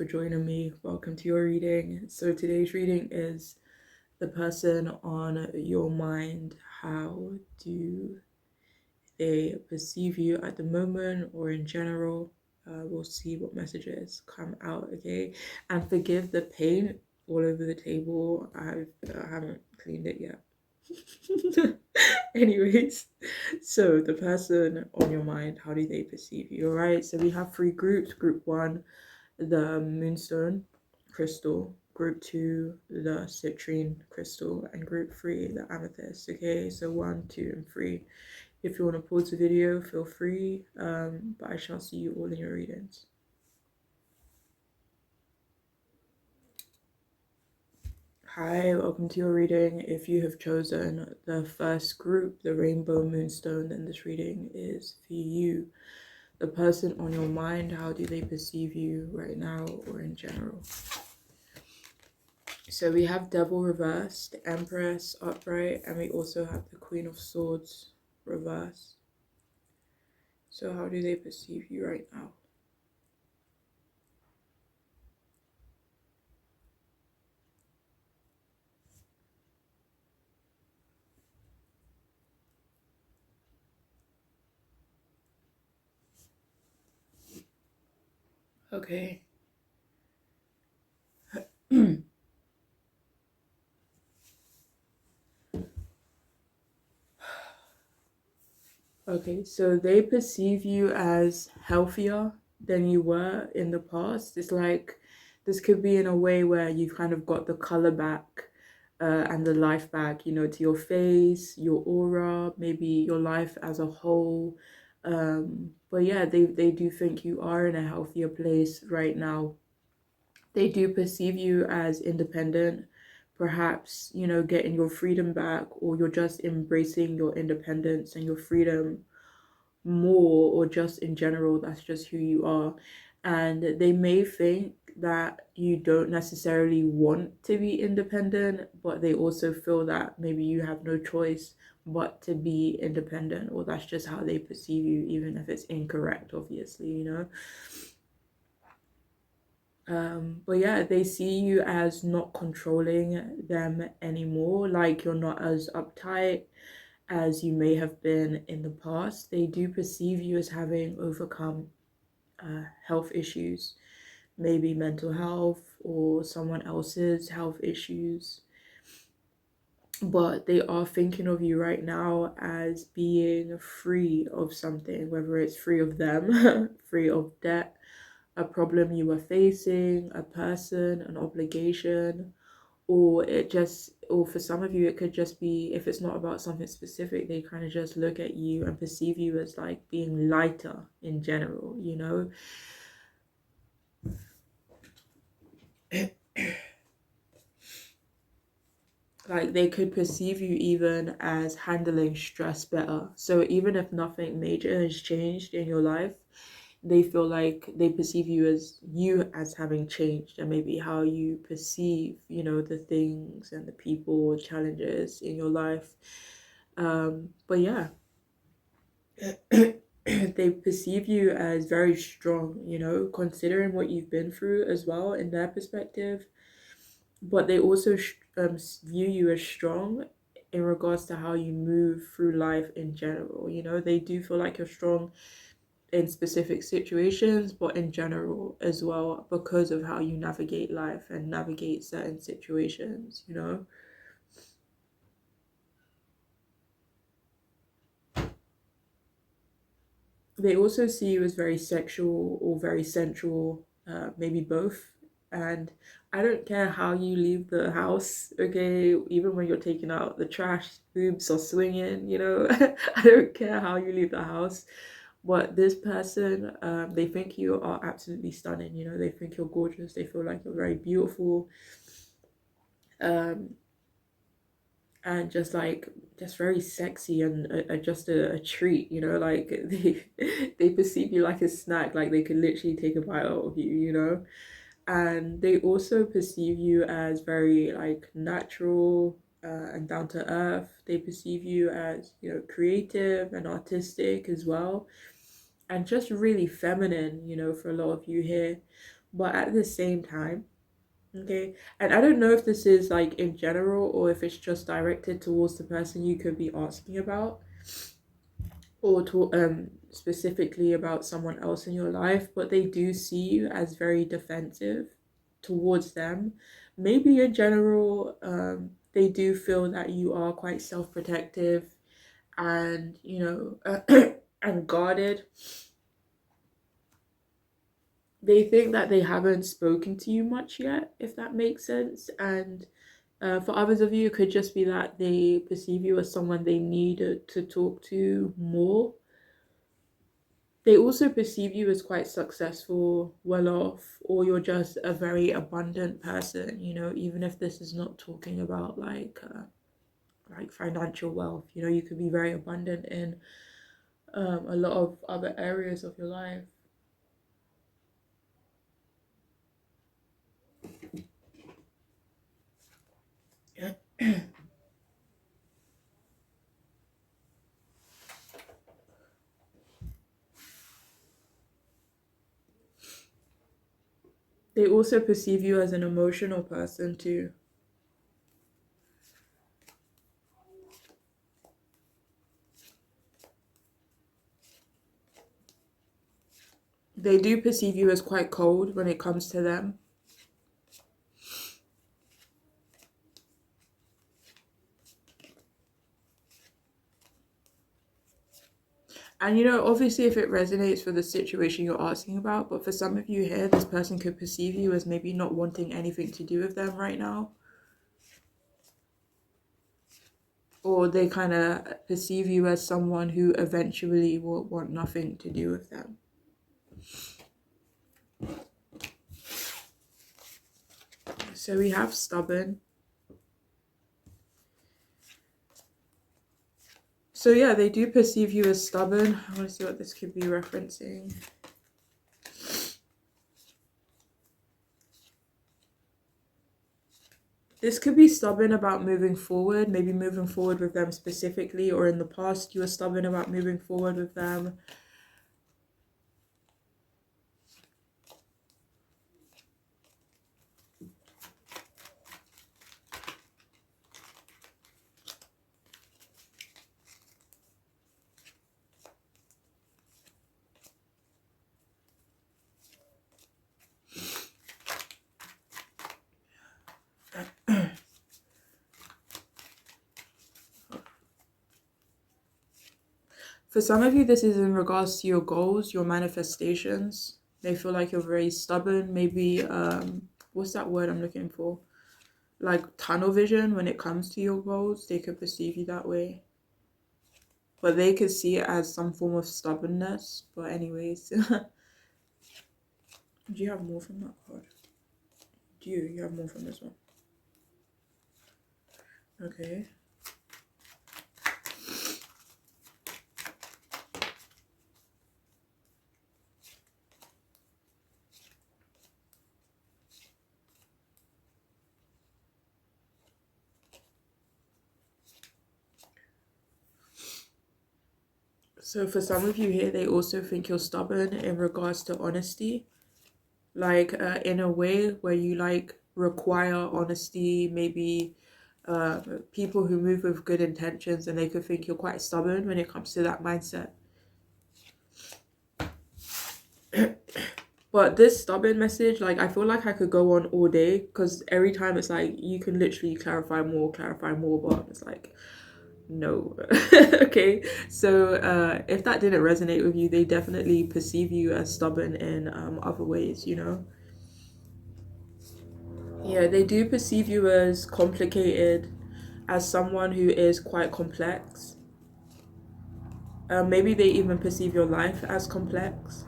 for joining me. Welcome to your reading. So today's reading is the person on your mind. How do they perceive you at the moment or in general? We'll see what messages come out, okay? And forgive the paint all over the table. I haven't cleaned it yet. Anyways, so the person on your mind, how do they perceive you? All right, so we have three groups. Group one, the moonstone crystal. Group two, the citrine crystal. And group three, the amethyst. Okay, so 1, 2, and 3. If you want to pause the video, feel free, but I shall see you all in your readings. Hi, welcome to your reading. If you have chosen the first group, the rainbow moonstone, then this reading is for you. The person on your mind, how do they perceive you right now or in general? So we have Devil reversed, Empress upright, and we also have the Queen of Swords reversed. So how do they perceive you right now? Okay. Okay, so they perceive you as healthier than you were in the past. It's like this could be in a way where you've kind of got the color back and the life back, you know, to your face, your aura, maybe your life as a whole. But yeah, they do think you are in a healthier place right now. They do perceive you as independent, perhaps, you know, getting your freedom back, or you're just embracing your independence and your freedom more, or just in general, that's just who you are. And they may think that you don't necessarily want to be independent, but they also feel that maybe you have no choice but to be independent, or that's just how they perceive you, even if it's incorrect, obviously, you know. But yeah, they see you as not controlling them anymore, like you're not as uptight as you may have been in the past. They do perceive you as having overcome health issues, maybe mental health or someone else's health issues. But they are thinking of you right now as being free of something, whether it's free of them, free of debt, a problem you were facing, a person, an obligation, or or for some of you, it could just be, if it's not about something specific, they kind of just look at you and perceive you as like being lighter in general, you know? Like they could perceive you even as handling stress better. So even if nothing major has changed in your life, they feel like they perceive you as having changed, and maybe how you perceive, you know, the things and the people, challenges in your life. But yeah, they perceive you as very strong, you know, considering what you've been through as well in their perspective. But they also view you as strong in regards to how you move through life in general. You know, they do feel like you're strong in specific situations, but in general as well, because of how you navigate life and navigate certain situations, you know. They also see you as very sexual or very sensual, maybe both. And I don't care how you leave the house, okay? Even when you're taking out the trash, boobs are swinging, you know? I don't care how you leave the house. But this person, they think you are absolutely stunning, you know? They think you're gorgeous. They feel like you're very beautiful. Um, and just very sexy and just a treat, you know, like they perceive you like a snack, like they could literally take a bite out of you, you know. And they also perceive you as very like natural and down to earth. They perceive you as, you know, creative and artistic as well, and just really feminine, you know, for a lot of you here. But at the same time, okay, and I don't know if this is like in general or if it's just directed towards the person you could be asking about, or to specifically about someone else in your life, but they do see you as very defensive towards them. Maybe in general, they do feel that you are quite self-protective and, and guarded. They think that they haven't spoken to you much yet, if that makes sense. And for others of you, it could just be that they perceive you as someone they need to talk to more. They also perceive you as quite successful, well off, or you're just a very abundant person, even if this is not talking about like financial wealth. You could be very abundant in a lot of other areas of your life. They also perceive you as an emotional person too. They do perceive you as quite cold when it comes to them. And obviously, if it resonates for the situation you're asking about, but for some of you here, this person could perceive you as maybe not wanting anything to do with them right now. Or they kind of perceive you as someone who eventually will want nothing to do with them. So we have stubborn. So yeah, they do perceive you as stubborn. I want to see what this could be referencing. This could be stubborn about moving forward, maybe moving forward with them specifically, or in the past you were stubborn about moving forward with them. For some of you, this is in regards to your goals, your manifestations. They feel like you're very stubborn. Maybe, what's that word I'm looking for? Like tunnel vision when it comes to your goals. They could perceive you that way. But they could see it as some form of stubbornness. But anyways. Do you have more from that card? You have more from this one? Okay. So for some of you here, they also think you're stubborn in regards to honesty. Like in a way where you like require honesty, maybe people who move with good intentions, and they could think you're quite stubborn when it comes to that mindset. But this stubborn message, like I feel like I could go on all day, because every time it's like you can literally clarify more, but it's like no. Okay, so if that didn't resonate with you, they definitely perceive you as stubborn in other ways. Yeah, they do perceive you as complicated, as someone who is quite complex. Maybe they even perceive your life as complex.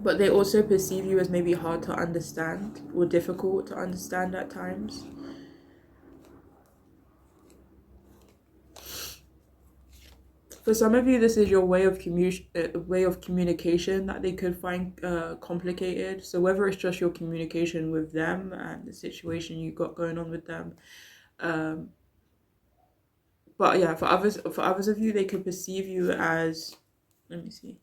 But they also perceive you as maybe hard to understand or difficult to understand at times. For some of you, this is your way of communication that they could find complicated. So whether it's just your communication with them and the situation you got going on with them, but yeah, for others of you, they could perceive you as, let me see.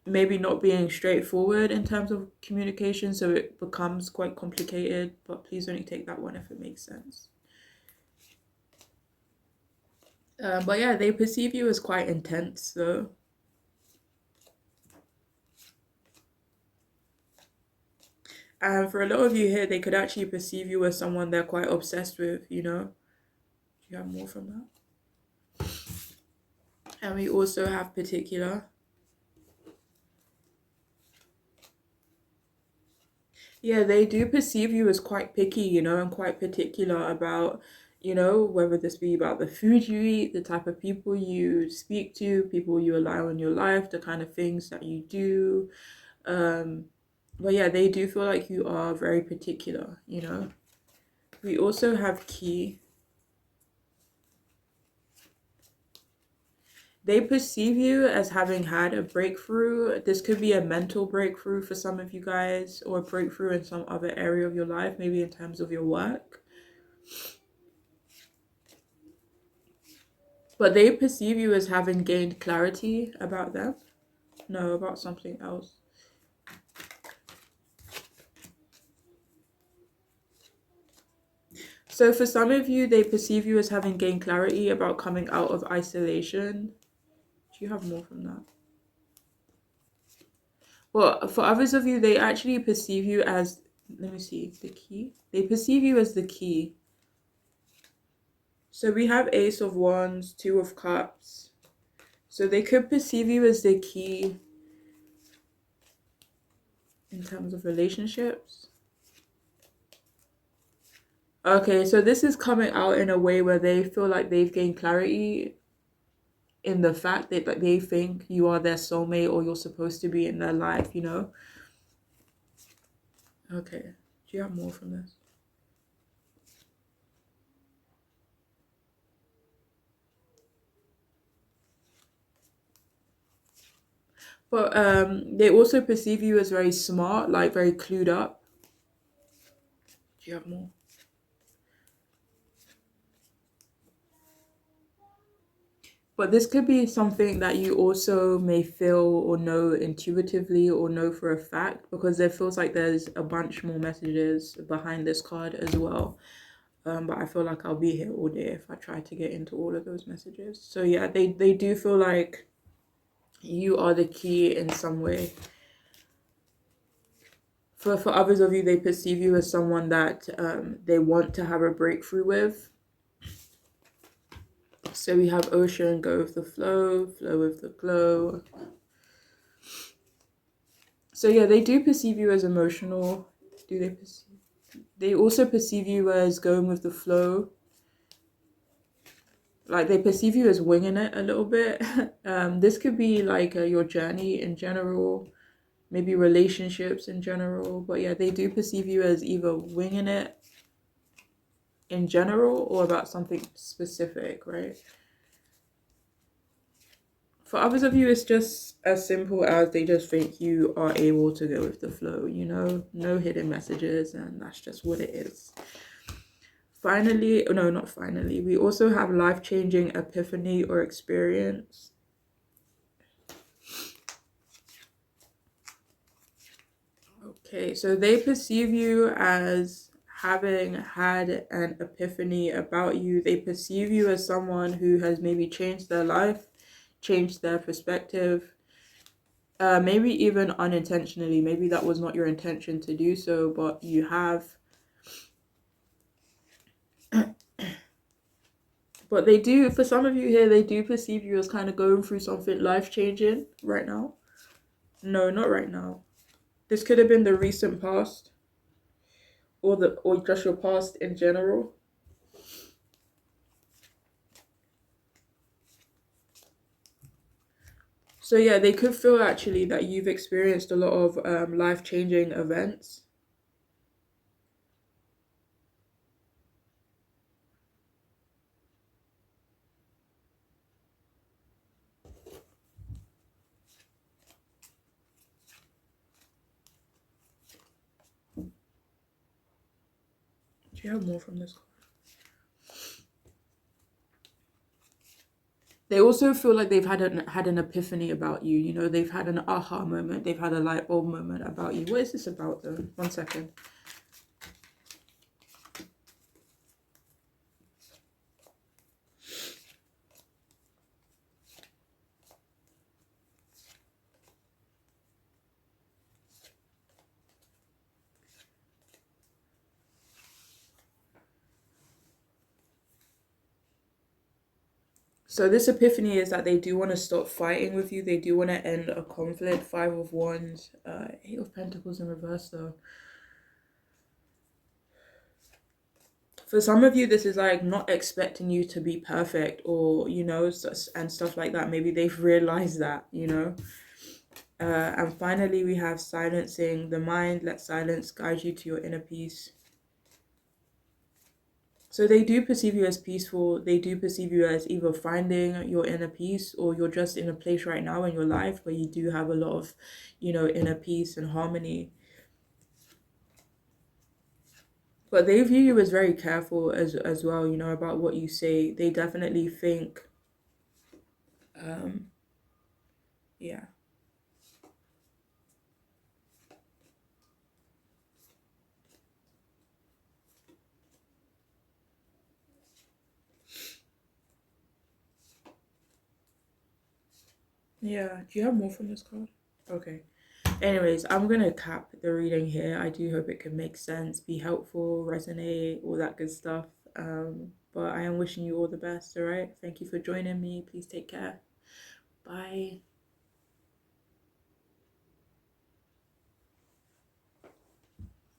maybe not being straightforward in terms of communication, so it becomes quite complicated. But please only take that one if it makes sense. But yeah, they perceive you as quite intense, though. And for a lot of you here, they could actually perceive you as someone they're quite obsessed with, you know? Do you have more from that? And we also have particular. Yeah, they do perceive you as quite picky, you know, and quite particular about, you know, whether this be about the food you eat, the type of people you speak to, people you allow in your life, the kind of things that you do. Um, but yeah, they do feel like you are very particular, you know. We also have key. They perceive you as having had a breakthrough. This could be a mental breakthrough for some of you guys, or a breakthrough in some other area of your life, maybe in terms of your work. But they perceive you as having gained clarity about them. No, about something else. So for some of you, they perceive you as having gained clarity about coming out of isolation. Do you have more from that? Well, for others of you, they actually perceive you as, let me see, the key. They perceive you as the key. So we have Ace of Wands, Two of Cups. So they could perceive you as the key in terms of relationships. Okay, so this is coming out in a way where they feel like they've gained clarity in the fact that like, they think you are their soulmate or you're supposed to be in their life, you know? Okay, do you have more from this? But they also perceive you as very smart, like very clued up. Do you have more? But this could be something that you also may feel or know intuitively or know for a fact, because there feels like there's a bunch more messages behind this card as well. But I feel like I'll be here all day if I try to get into all of those messages. So yeah, they do feel like you are the key in some way. For others of you, they perceive you as someone that they want to have a breakthrough with. So we have Ocean, go with the flow, flow with the glow. So yeah, they do perceive you as emotional. Do they perceive? They also perceive you as going with the flow. Like they perceive you as winging it a little bit. This could be like your journey in general, maybe relationships in general. But yeah, they do perceive you as either winging it in general or about something specific, right? For others of you, it's just as simple as they just think you are able to go with the flow, you know, no hidden messages, and that's just what it is. Finally, no, not finally, we also have life-changing epiphany or experience. Okay, so they perceive you as having had an epiphany about you. They perceive you as someone who has maybe changed their life, changed their perspective, maybe even unintentionally. Maybe that was not your intention to do so, but you have. But they do, for some of you here, they do perceive you as kind of going through something life-changing right now. No, not right now. This could have been the recent past, or just your past in general. So yeah, they could feel actually that you've experienced a lot of life-changing events. Do you have more from this card? They also feel like they've had an epiphany about you. You know, they've had an aha moment. They've had a light bulb moment about you. What is this about, though? 1 second. So this epiphany is that they do want to stop fighting with you. They do want to end a conflict. 5 of Wands, 8 of Pentacles in reverse, though. For some of you, this is like not expecting you to be perfect, or, you know, and stuff like that. Maybe they've realized that, you know. And finally, we have silencing the mind. Let silence guide you to your inner peace. So they do perceive you as peaceful. They do perceive you as either finding your inner peace, or you're just in a place right now in your life where you do have a lot of, you know, inner peace and harmony. But they view you as very careful as well, you know, about what you say. They definitely think, yeah. Yeah. Do you have more from this card? Okay. Anyways, I'm gonna cap the reading here. I do hope it can make sense, be helpful, resonate, all that good stuff. But I am wishing you all the best, all right? Thank you for joining me. Please take care. Bye.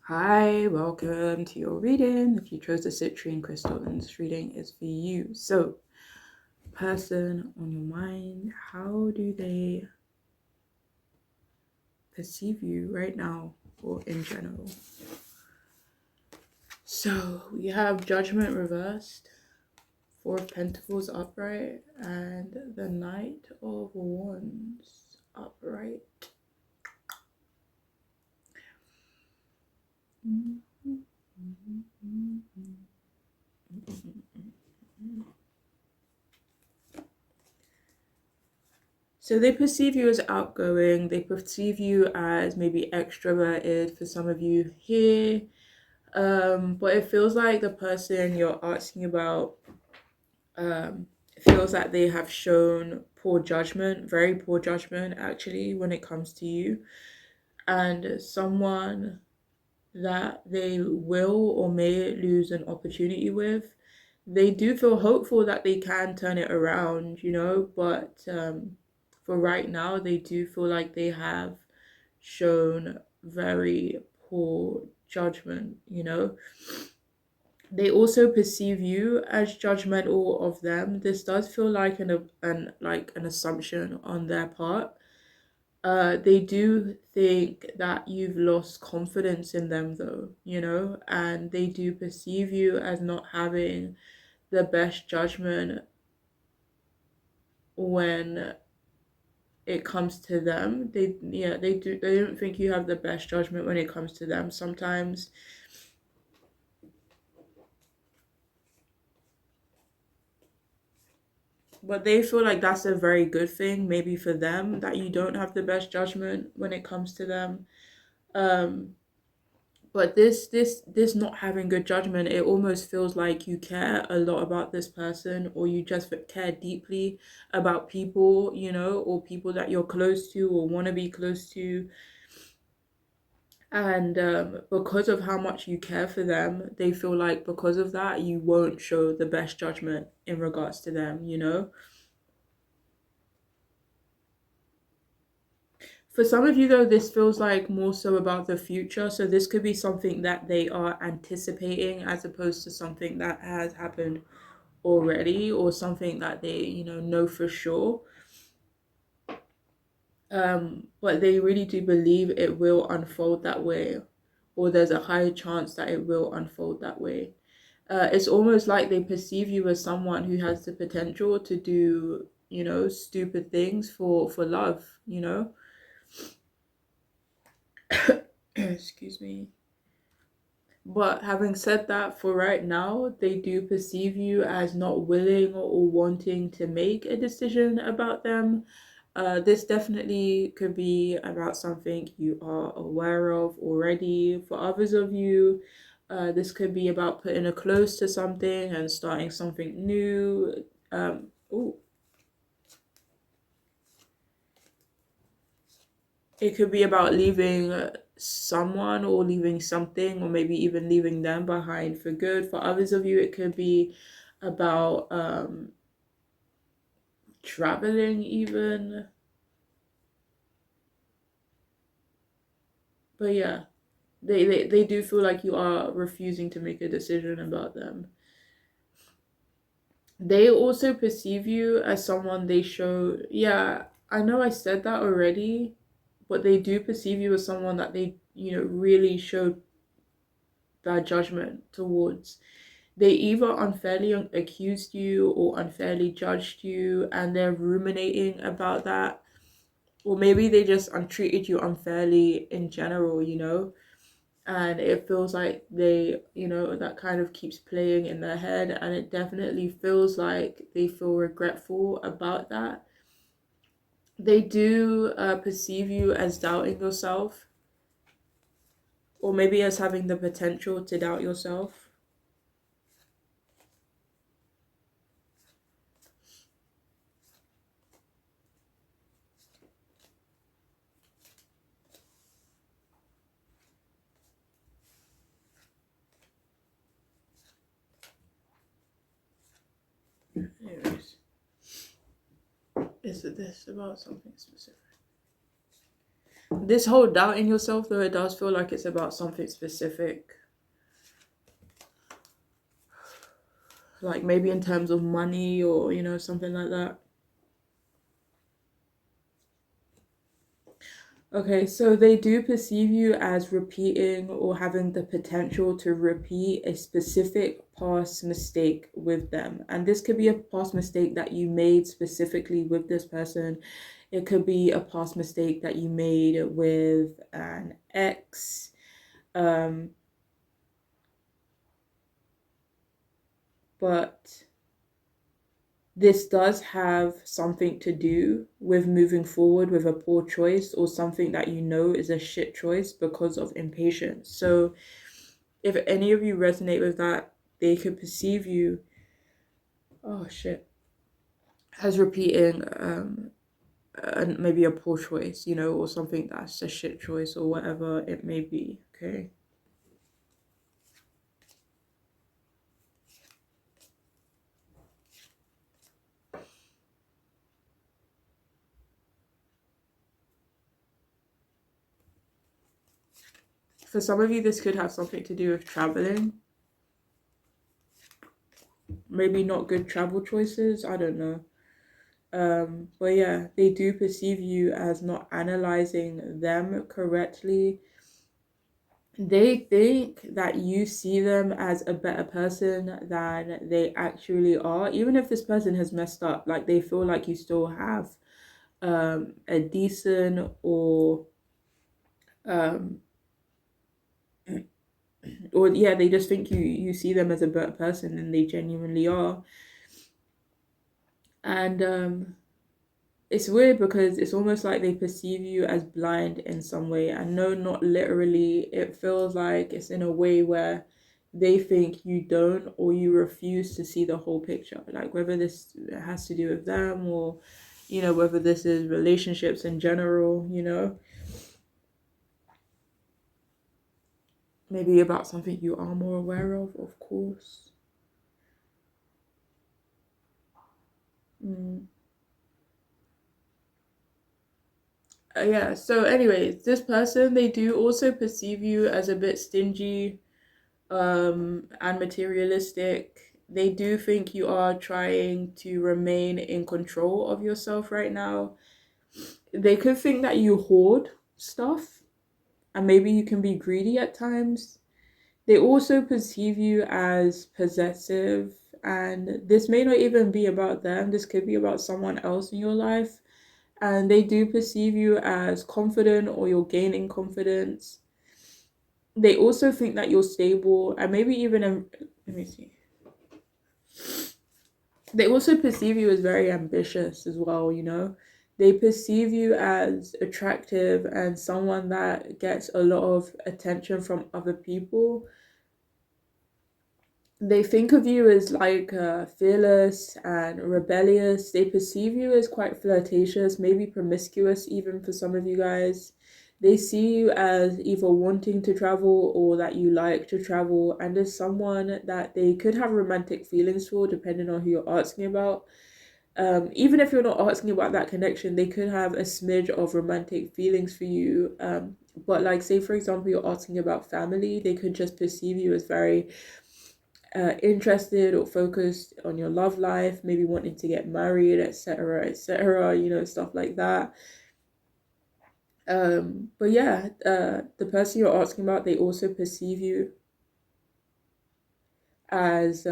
Hi, welcome to your reading. If you chose the citrine crystal, then this reading is for you. So, person on your mind, how do they perceive you right now or in general? So, we have Judgment reversed, 4 of Pentacles upright, and the Knight of Wands upright. So they perceive you as outgoing, they perceive you as maybe extroverted for some of you here. But it feels like the person you're asking about, it feels like they have shown poor judgment, very poor judgment actually, when it comes to you. And someone that they will or may lose an opportunity with, they do feel hopeful that they can turn it around, you know, but for right now, they do feel like they have shown very poor judgment, you know. They also perceive you as judgmental of them. This does feel like an assumption on their part. They do think that you've lost confidence in them, though, you know, and they do perceive you as not having the best judgment when it comes to them. They don't think you have the best judgment when it comes to them sometimes. But they feel like that's a very good thing, maybe for them, that you don't have the best judgment when it comes to them. Um, but this not having good judgment, it almost feels like you care a lot about this person, or you just care deeply about people, you know, or people that you're close to or want to be close to. And because of how much you care for them, they feel like because of that, you won't show the best judgment in regards to them, you know. For some of you, though, this feels like more so about the future. So this could be something that they are anticipating as opposed to something that has happened already, or something that they, you know for sure. But they really do believe it will unfold that way, or there's a high chance that it will unfold that way. It's almost like they perceive you as someone who has the potential to do, you know, stupid things for love, you know. Excuse me. But having said that, for right now, they do perceive you as not willing or wanting to make a decision about them. This definitely could be about something you are aware of already. For others of you, this could be about putting a close to something and starting something new. Ooh, it could be about leaving someone or leaving something, or maybe even leaving them behind for good. For others of you, it could be about traveling, even. But yeah, they do feel like you are refusing to make a decision about them. They also perceive you as someone they show, yeah, I know I said that already, but they do perceive you as someone that they, really show bad judgment towards. They either unfairly accused you or unfairly judged you, and they're ruminating about that. Or maybe they just treated you unfairly in general, and it feels like they, that kind of keeps playing in their head, and it definitely feels like they feel regretful about that. They do perceive you as doubting yourself, or maybe as having the potential to doubt yourself. Anyways, is this about something specific? This whole doubt in yourself, though, it does feel like it's about something specific. Like maybe in terms of money, or, something like that. Okay, so they do perceive you as repeating or having the potential to repeat a specific past mistake with them. And this could be a past mistake that you made specifically with this person. It could be a past mistake that you made with an ex. But this does have something to do with moving forward with a poor choice, or something that is a shit choice because of impatience. So if any of you resonate with that, they could perceive you, oh shit, as repeating maybe a poor choice, or something that's a shit choice, or whatever it may be. Okay. For some of you, this could have something to do with traveling. Maybe not good travel choices. I don't know. But yeah, they do perceive you as not analyzing them correctly. They think that you see them as a better person than they actually are. Even if this person has messed up, like they feel like you still have a decent, um, or yeah, they just think you see them as a better person than they genuinely are. And it's weird because it's almost like they perceive you as blind in some way. And no, not literally. It feels like it's in a way where they think you don't, or you refuse to see the whole picture. Like whether this has to do with them, or, whether this is relationships in general, maybe about something you are more aware of course. Mm. Yeah, so anyways, this person, they do also perceive you as a bit stingy and materialistic. They do think you are trying to remain in control of yourself right now. They could think that you hoard stuff, and maybe you can be greedy at times. They also perceive you as possessive, and this may not even be about them. This could be about someone else in your life. And they do perceive you as confident, or you're gaining confidence. They also think that you're stable, and maybe even let me see. They also perceive you as very ambitious as well, you know. They perceive you as attractive and someone that gets a lot of attention from other people. They think of you as like fearless and rebellious. They perceive you as quite flirtatious, maybe promiscuous, even for some of you guys. They see you as either wanting to travel or that you like to travel, and as someone that they could have romantic feelings for, depending on who you're asking about. Even if you're not asking about that connection, they could have a smidge of romantic feelings for you. But like, say for example, you're asking about family, they could just perceive you as very interested or focused on your love life, maybe wanting to get married, etc., etc., you know, stuff like that. But yeah, the person you're asking about, they also perceive you as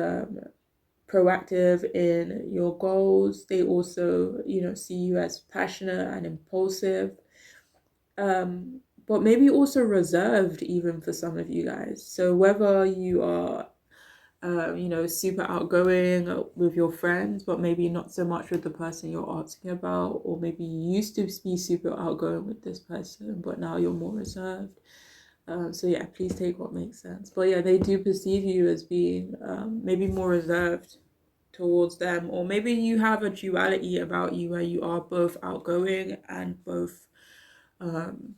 proactive in your goals. They also, you know, see you as passionate and impulsive, but maybe also reserved even for some of you guys. So whether you are you know, super outgoing with your friends, but maybe not so much with the person you're asking about, or maybe you used to be super outgoing with this person, but now you're more reserved. So yeah, please take what makes sense. But yeah, they do perceive you as being maybe more reserved towards them, or maybe you have a duality about you where you are both outgoing and both um,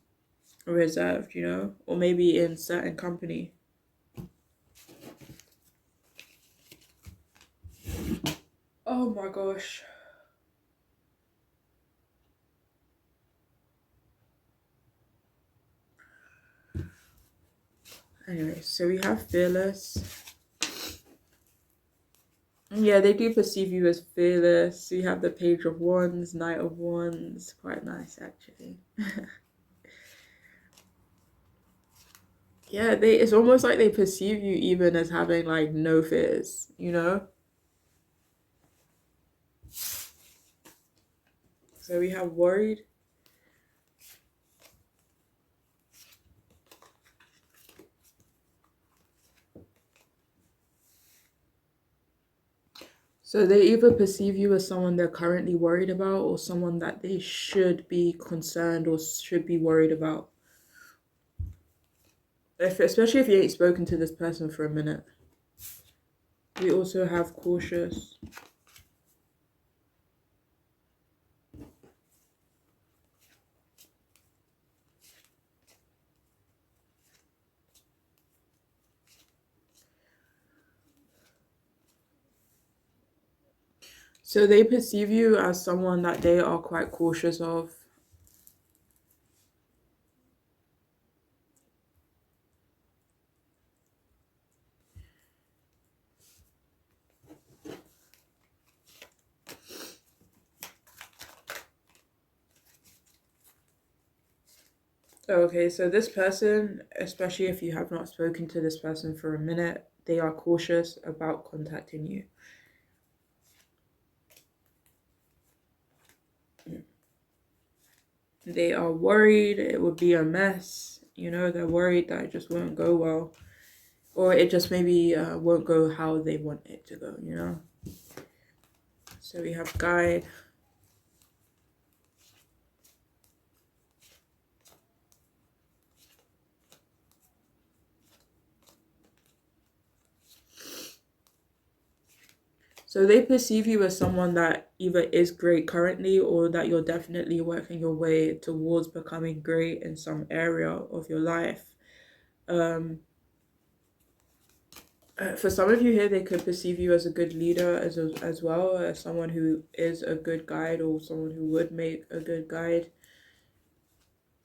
reserved, you know, or maybe in certain company. Oh my gosh. Anyway, so we have fearless. Yeah, they do perceive you as fearless. You have the Page of Wands, Knight of Wands. Quite nice, actually. Yeah, it's almost like they perceive you even as having like no fears, you know? So we have worried. So they either perceive you as someone they're currently worried about or someone that they should be concerned or should be worried about. Especially if you ain't spoken to this person for a minute. We also have cautious. So they perceive you as someone that they are quite cautious of. Okay, so this person, especially if you have not spoken to this person for a minute, they are cautious about contacting you. They are worried it would be a mess. You know, they're worried that it just won't go well. Or it just maybe won't go how they want it to go, you know? So we have guide. So they perceive you as someone that either is great currently or that you're definitely working your way towards becoming great in some area of your life. For some of you here, they could perceive you as a good leader as well, as someone who is a good guide or someone who would make a good guide,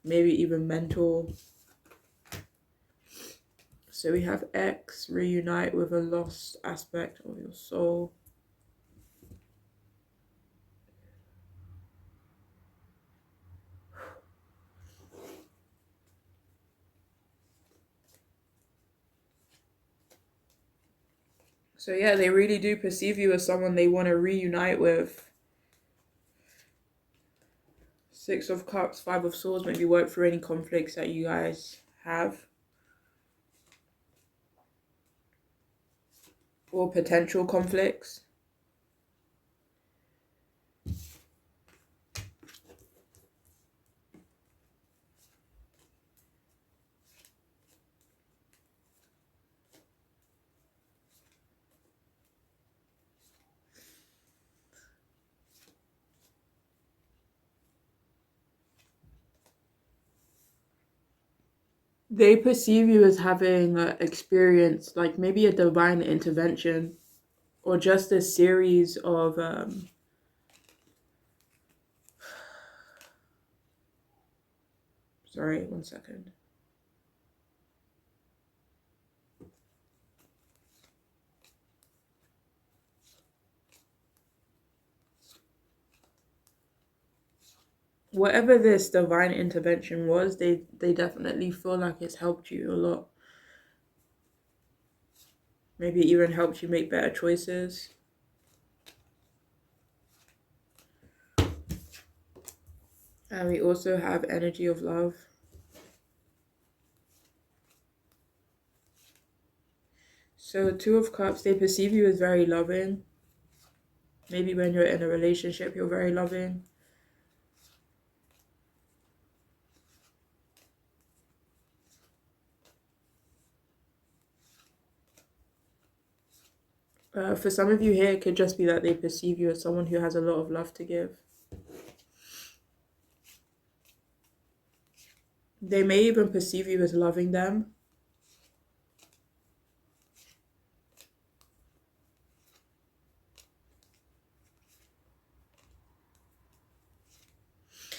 maybe even mentor. So we have X, reunite with a lost aspect of your soul. So yeah, they really do perceive you as someone they want to reunite with. Six of Cups, Five of Swords, maybe work through any conflicts that you guys have. or potential conflicts. They perceive you as having experience, like maybe a divine intervention or just a series of sorry, one second. Whatever this divine intervention was, they definitely feel like it's helped you a lot. Maybe even helped you make better choices. And we also have energy of love. So Two of Cups, they perceive you as very loving. Maybe when you're in a relationship, you're very loving. For some of you here, it could just be that they perceive you as someone who has a lot of love to give. They may even perceive you as loving them.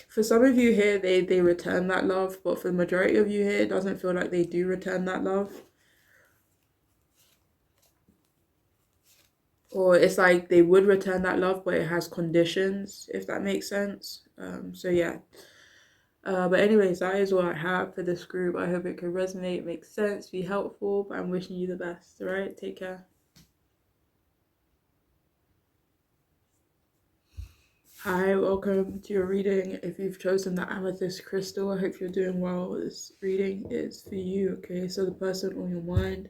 For some of you here, they return that love, but for the majority of you here, it doesn't feel like they do return that love. Or it's like they would return that love, but it has conditions, if that makes sense. So yeah. But anyways, that is what I have for this group. I hope it could resonate, make sense, be helpful. But I'm wishing you the best. All right, take care. Hi, welcome to your reading. If you've chosen the amethyst crystal, I hope you're doing well. This reading is for you, okay? So the person on your mind,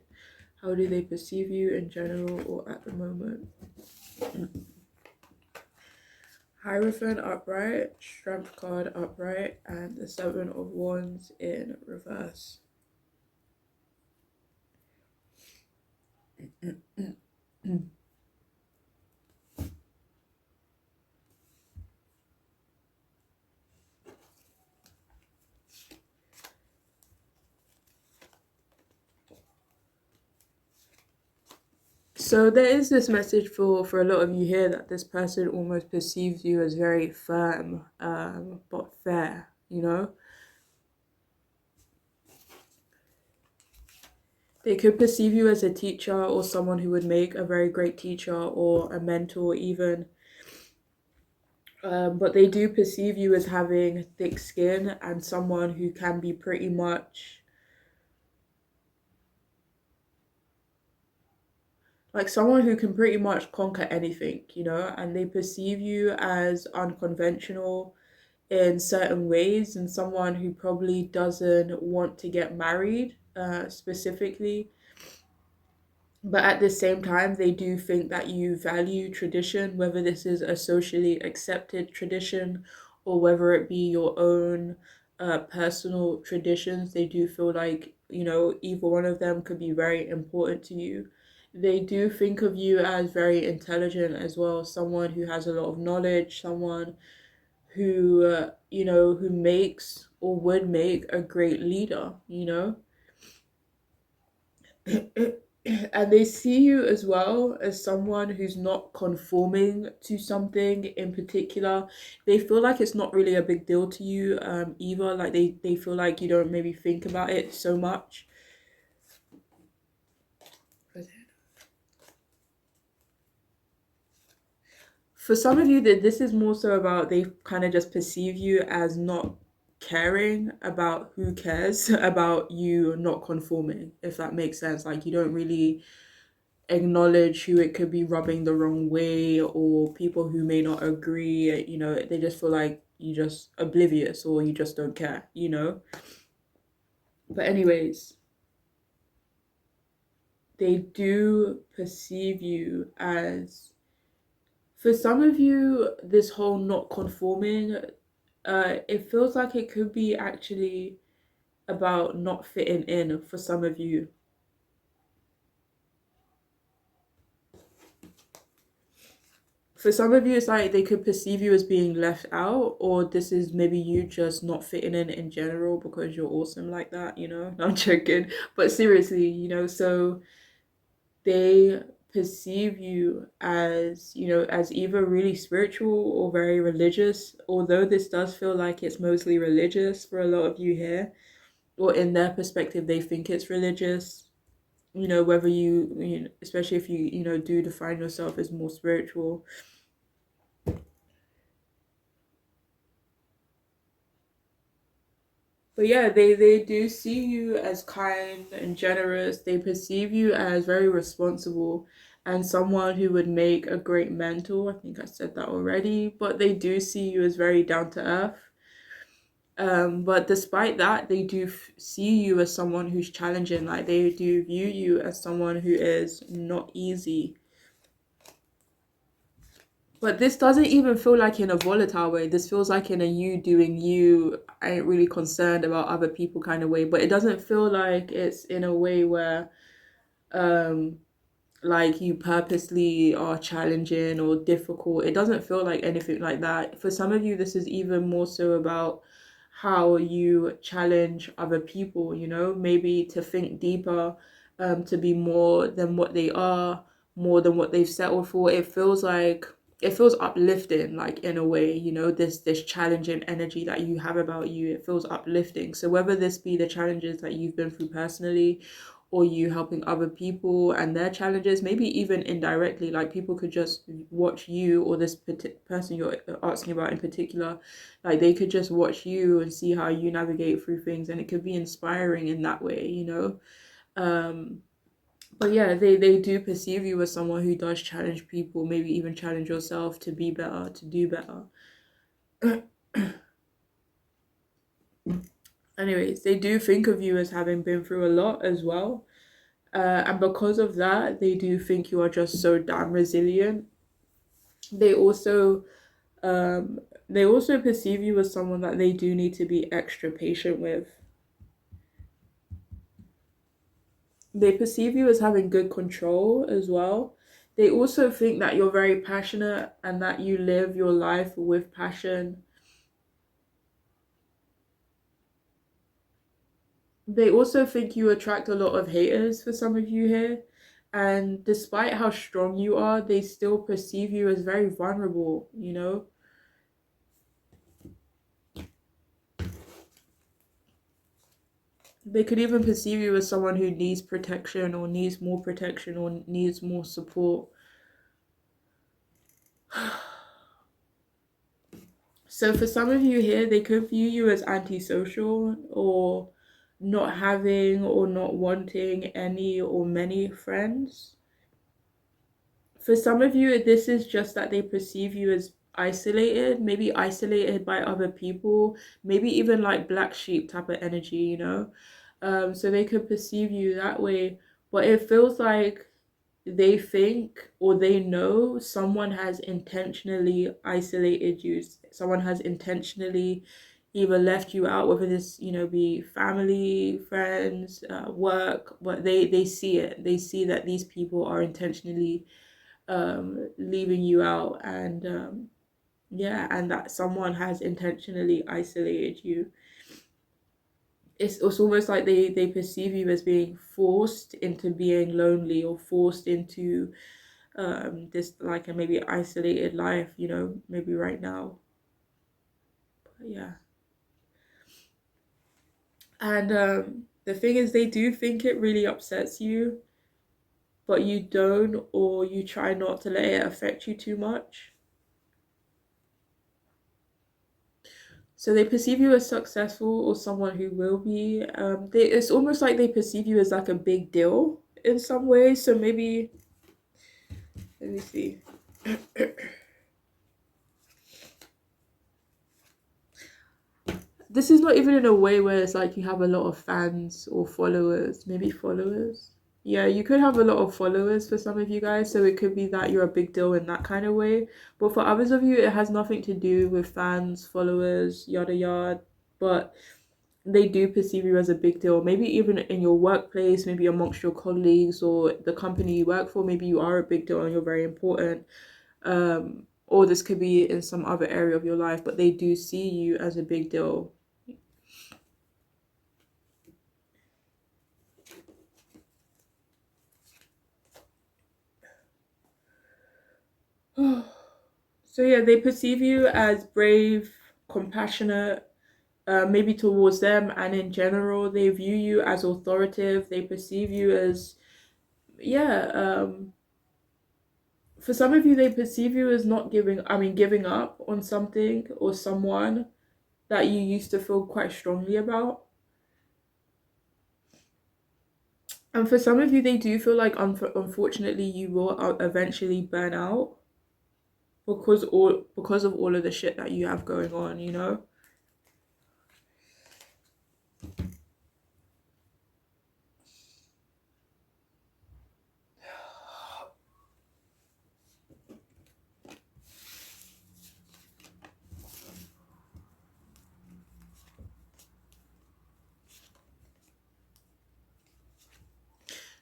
how do they perceive you in general or at the moment? Hierophant upright, Strength card upright, and the Seven of Wands in reverse. So there is this message for a lot of you here that this person almost perceives you as very firm, but fair, you know? They could perceive you as a teacher or someone who would make a very great teacher or a mentor even. But they do perceive you as having thick skin and someone who can be pretty much like someone who can pretty much conquer anything, you know, and they perceive you as unconventional in certain ways and someone who probably doesn't want to get married specifically. But at the same time, they do think that you value tradition, whether this is a socially accepted tradition or whether it be your own personal traditions. They do feel like, you know, either one of them could be very important to you. They do think of you as very intelligent as well, someone who has a lot of knowledge, someone who, you know, who makes or would make a great leader, you know. And they see you as well as someone who's not conforming to something in particular. They feel like it's not really a big deal to you either. Like they feel like you don't maybe think about it so much. For some of you, that this is more so about they kind of just perceive you as not caring about who cares about you not conforming, if that makes sense. Like you don't really acknowledge who it could be rubbing the wrong way or people who may not agree, you know, they just feel like you just oblivious or you just don't care, you know. But anyways, they do perceive you as, for some of you, this whole not conforming, it feels like it could be actually about not fitting in for some of you. For some of you, it's like they could perceive you as being left out, or this is maybe you just not fitting in general because you're awesome like that, you know? No, I'm joking. But seriously, you know, so they perceive you as, you know, as either really spiritual or very religious, although this does feel like it's mostly religious for a lot of you here, or in their perspective, they think it's religious. You know, whether you know, especially if you know, do define yourself as more spiritual. But yeah, they do see you as kind and generous. They perceive you as very responsible and someone who would make a great mentor. I think I said that already. But they do see you as very down to earth. But despite that, they do see you as someone who's challenging. Like they do view you as someone who is not easy. But this doesn't even feel like in a volatile way. This feels like in a you doing you, I ain't really concerned about other people kind of way. But it doesn't feel like it's in a way where um like you purposely are challenging or difficult. It doesn't feel like anything like that. For some of you, this is even more so about how you challenge other people, you know, maybe to think deeper, to be more than what they are, more than what they've settled for. It feels uplifting, like in a way, you know, this challenging energy that you have about you, it feels uplifting. So whether this be the challenges that you've been through personally, or you helping other people and their challenges, maybe even indirectly, like people could just watch you or this person you're asking about in particular, like they could just watch you and see how you navigate through things, and it could be inspiring in that way, you know. um but yeah, they do perceive you as someone who does challenge people, maybe even challenge yourself to be better, to do better. Anyways, they do think of you as having been through a lot as well. And because of that, they do think you are just so damn resilient. They also they also perceive you as someone that they do need to be extra patient with. They perceive you as having good control as well. They also think that you're very passionate and that you live your life with passion. They also think you attract a lot of haters for some of you here. And despite how strong you are, they still perceive you as very vulnerable, you know? They could even perceive you as someone who needs protection or needs more protection or needs more support. So for some of you here, they could view you as antisocial or not having or not wanting any or many friends. For some of you, this is just that they perceive you as isolated, maybe isolated by other people, maybe even like black sheep type of energy, you know? So they could perceive you that way, but it feels like they think or they know someone has intentionally isolated you. Someone has intentionally either left you out, whether this, you know, be family, friends, work, but they see it. They see that these people are intentionally leaving you out, and yeah, and that someone has intentionally isolated you. It's almost like they perceive you as being forced into being lonely or forced into this like a maybe isolated life, you know, maybe right now. But yeah. And the thing is, they do think it really upsets you, but you don't, or you try not to let it affect you too much. So they perceive you as successful or someone who will be. It's almost like they perceive you as like a big deal in some ways. So maybe, let me see. This is not even in a way where it's like you have a lot of fans or followers, maybe followers. Yeah, you could have a lot of followers for some of you guys, so it could be that you're a big deal in that kind of way. But for others of you, it has nothing to do with fans, followers, yada yada. But they do perceive you as a big deal. Maybe even in your workplace, maybe amongst your colleagues or the company you work for, maybe you are a big deal and you're very important. Or this could be in some other area of your life, but they do see you as a big deal. So yeah, they perceive you as brave, compassionate, maybe towards them, and in general, they view you as authoritative. They perceive you as, yeah. For some of you, they perceive you as not giving. I mean, giving up on something or someone that you used to feel quite strongly about. And for some of you, they do feel like, unfortunately, you will eventually burn out because of all of the shit that you have going on. You know.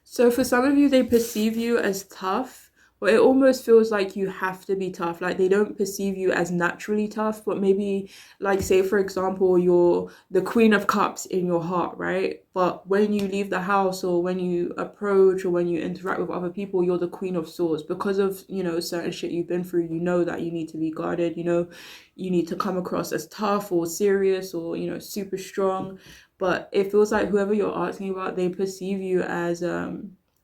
So for some of you, they perceive you as tough, but it almost feels like you have to be tough. Like they don't perceive you as naturally tough, but maybe, like, say for example, you're the Queen of Cups in your heart, right? But when you leave the house or when you approach or when you interact with other people, you're the Queen of Swords because of, certain shit you've been through. You know that you need to be guarded. You need to come across as tough or serious or, super strong. But it feels like whoever you're asking about, they perceive you as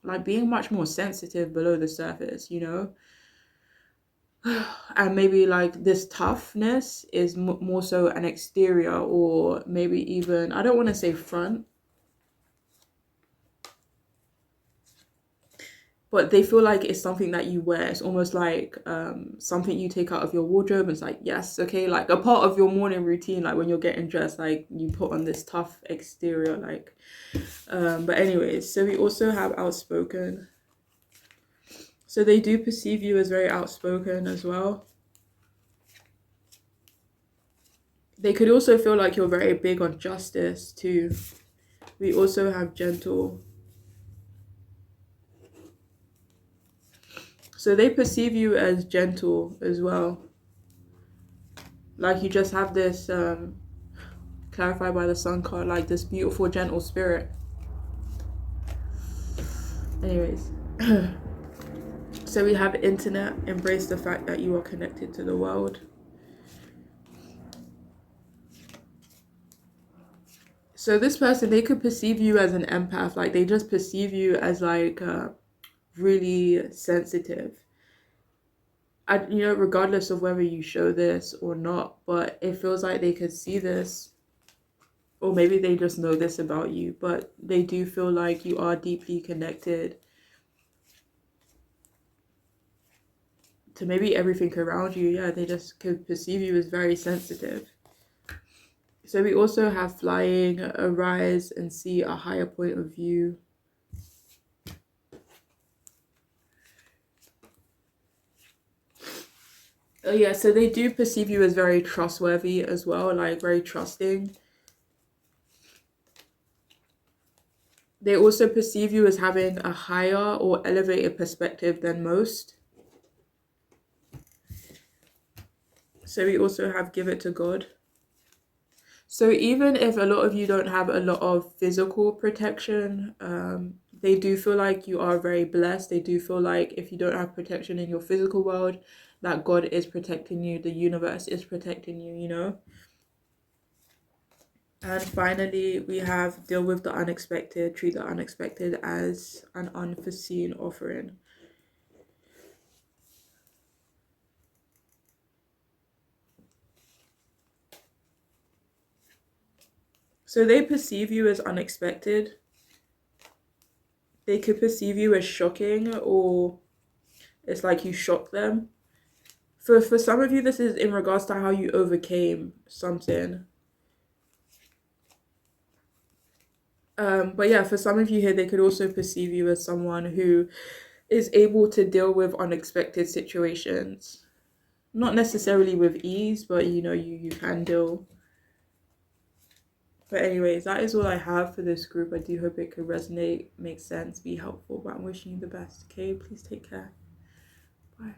like being much more sensitive below the surface, and maybe like this toughness is more so an exterior, or maybe even, I don't want to say front, but they feel like it's something that you wear. It's almost like something you take out of your wardrobe. It's like, yes, okay, like a part of your morning routine, like when you're getting dressed, like you put on this tough exterior, like but anyways, so we also have outspoken. So they do perceive you as very outspoken as well. They could also feel like you're very big on justice too. We also have gentle. So they perceive you as gentle as well. Like you just have this clarified by the sun card, like this beautiful gentle spirit. Anyways. So we have internet, embrace the fact that you are connected to the world. So this person, they could perceive you as an empath, like they just perceive you as like really sensitive. Regardless of whether you show this or not, but it feels like they could see this, or maybe they just know this about you, but they do feel like you are deeply connected to maybe everything around you. Yeah, they just could perceive you as very sensitive. So we also have flying, arise and see a higher point of view. Oh yeah, so they do perceive you as very trustworthy as well, like very trusting. They also perceive you as having a higher or elevated perspective than most. So we also have give it to God. So even if a lot of you don't have a lot of physical protection, they do feel like you are very blessed. They do feel like if you don't have protection in your physical world, that God is protecting you, the universe is protecting you. And finally, we have deal with the unexpected, treat the unexpected as an unforeseen offering. So they perceive you as unexpected. They could perceive you as shocking, or it's like you shock them. For some of you, this is in regards to how you overcame something. But yeah, for some of you here, they could also perceive you as someone who is able to deal with unexpected situations. Not necessarily with ease, but you know, you can deal. But anyways, that is all I have for this group. I do hope it could resonate, make sense, be helpful. But I'm wishing you the best, okay? Please take care. Bye.